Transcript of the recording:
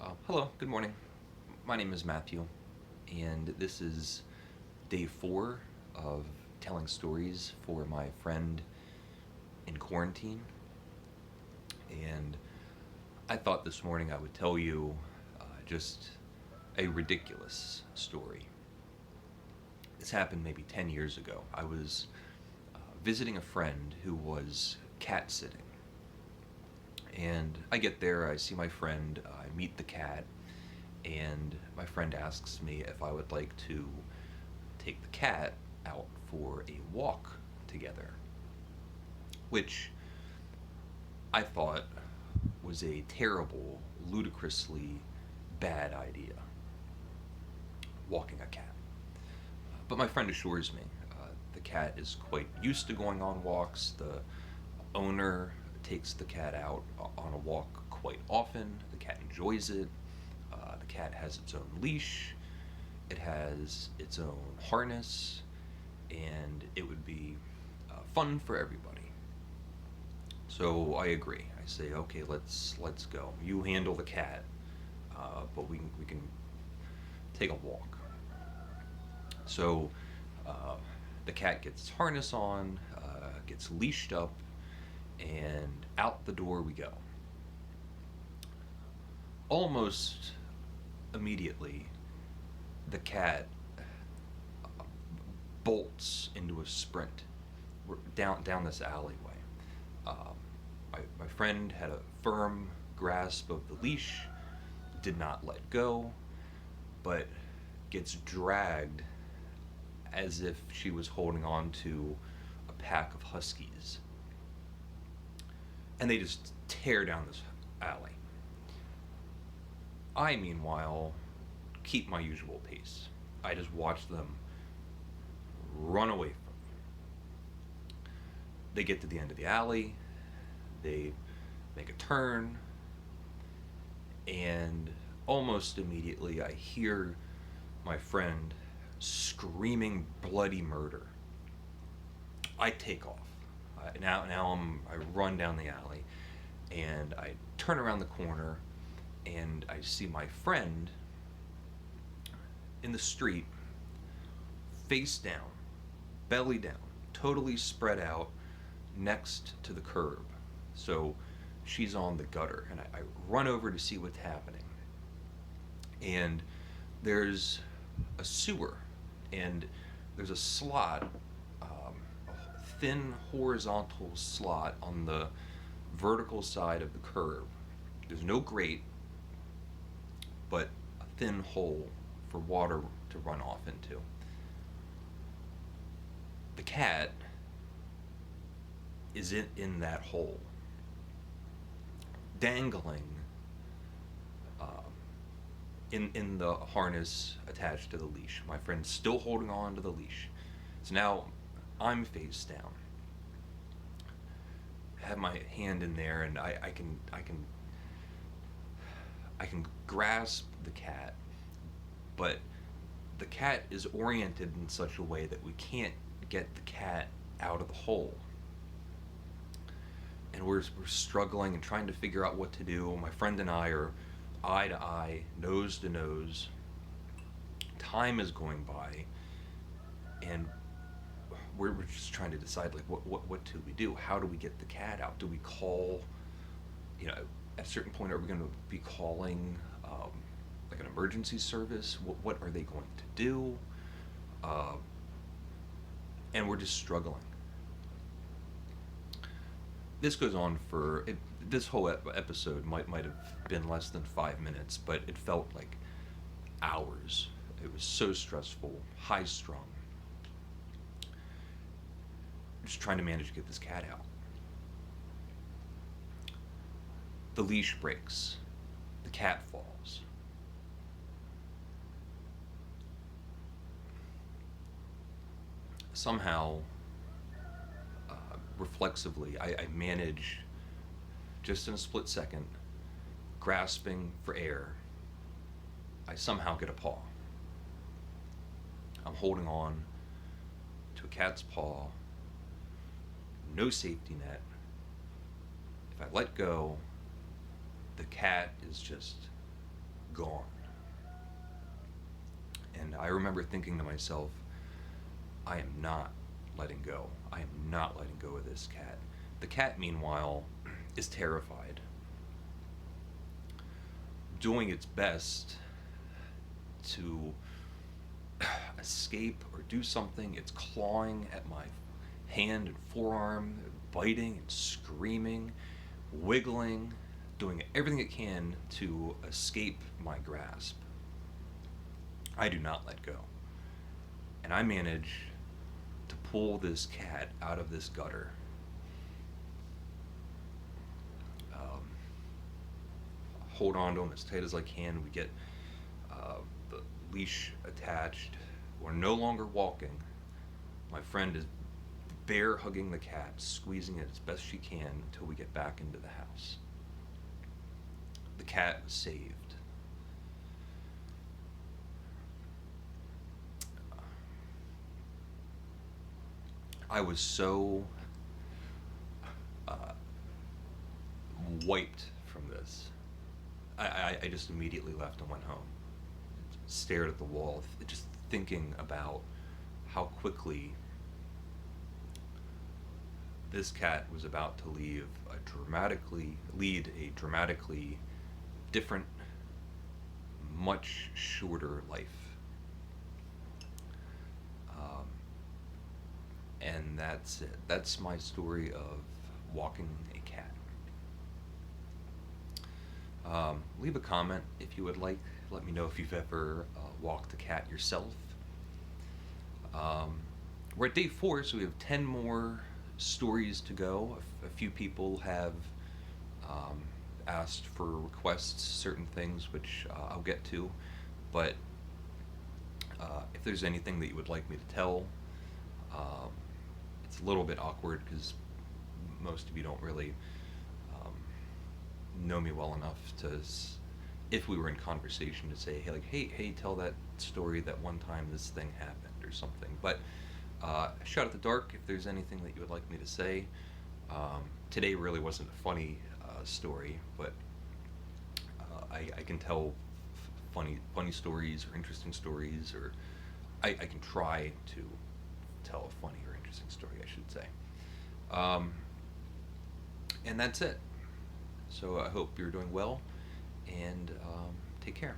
Hello, good morning. My name is Matthew, and this is day 4 of telling stories for my friend in quarantine. And I thought this morning I would tell you just a ridiculous story. This happened maybe 10 years ago. I was visiting a friend who was cat sitting. And I get there, I see my friend, I meet the cat, and my friend asks me if I would like to take the cat out for a walk together, which I thought was a terrible, ludicrously bad idea, walking a cat. But my friend assures me the cat is quite used to going on walks. The owner takes the cat out on a walk quite often. The cat enjoys it. The cat has its own leash. It has its own harness, and it would be fun for everybody. So I agree. I say, okay, let's go. You handle the cat, but we can take a walk. So the cat gets its harness on, gets leashed up, and out the door we go. Almost immediately, the cat bolts into a sprint down this alleyway. Um, my friend had a firm grasp of the leash, did not let go, but gets dragged as if she was holding on to a pack of huskies. And they just tear down this alley. I, meanwhile, keep my usual pace. I just watch them run away from me. They get to the end of the alley, they make a turn, and almost immediately I hear my friend screaming bloody murder. I take off. I run down the alley, and I turn around the corner, and I see my friend in the street, face down, belly down, totally spread out next to the curb. So she's on the gutter, and I run over to see what's happening. And there's a sewer, and there's a slot, a thin horizontal slot on the vertical side of the curb. There's no grate, but a thin hole for water to run off into. The cat is in that hole, dangling in the harness attached to the leash. My friend's still holding on to the leash. So now I'm face down. I have my hand in there, and I can grasp the cat, but the cat is oriented in such a way that we can't get the cat out of the hole. And we're struggling and trying to figure out what to do. My friend and I are eye to eye, nose to nose. Time is going by, and we're just trying to decide, like, what do we do? How do we get the cat out? Do we call, at a certain point, are we going to be calling like an emergency service? What are they going to do? And we're just struggling. This goes on for this whole episode might have been less than 5 minutes, but it felt like hours. It was so stressful, high strung. Just trying to manage to get this cat out. The leash breaks. The cat falls. Somehow, reflexively, I manage, just in a split second, grasping for air, I somehow get a paw. I'm holding on to a cat's paw, no safety net. If I let go, the cat is just gone. And I remember thinking to myself, I am not letting go. I am not letting go of this cat. The cat, meanwhile, is terrified, doing its best to escape or do something. It's clawing at my hand and forearm, biting and screaming, wiggling, doing everything it can to escape my grasp. I do not let go. And I manage to pull this cat out of this gutter. Hold on to him as tight as I can. We get the leash attached. We're no longer walking. My friend is bear hugging the cat, squeezing it as best she can until we get back into the house. The cat was saved. I was so wiped from this. I just immediately left and went home. Stared at the wall, just thinking about how quickly this cat was about to lead a dramatically different, much shorter life. And that's it. That's my story of walking a cat. Leave a comment if you would like. Let me know if you've ever walked a cat yourself. We're at day 4, so we have 10 more stories to go. A few people have asked for requests, certain things, which I'll get to. But if there's anything that you would like me to tell, it's a little bit awkward because most of you don't really know me well enough to, if we were in conversation, to say, hey, tell that story that one time this thing happened or something. But shot at the dark, if there's anything that you would like me to say. Today really wasn't a funny story, but I can tell funny stories or interesting stories, or I can try to tell a funny or interesting story, I should say. And that's it. So I hope you're doing well, and take care.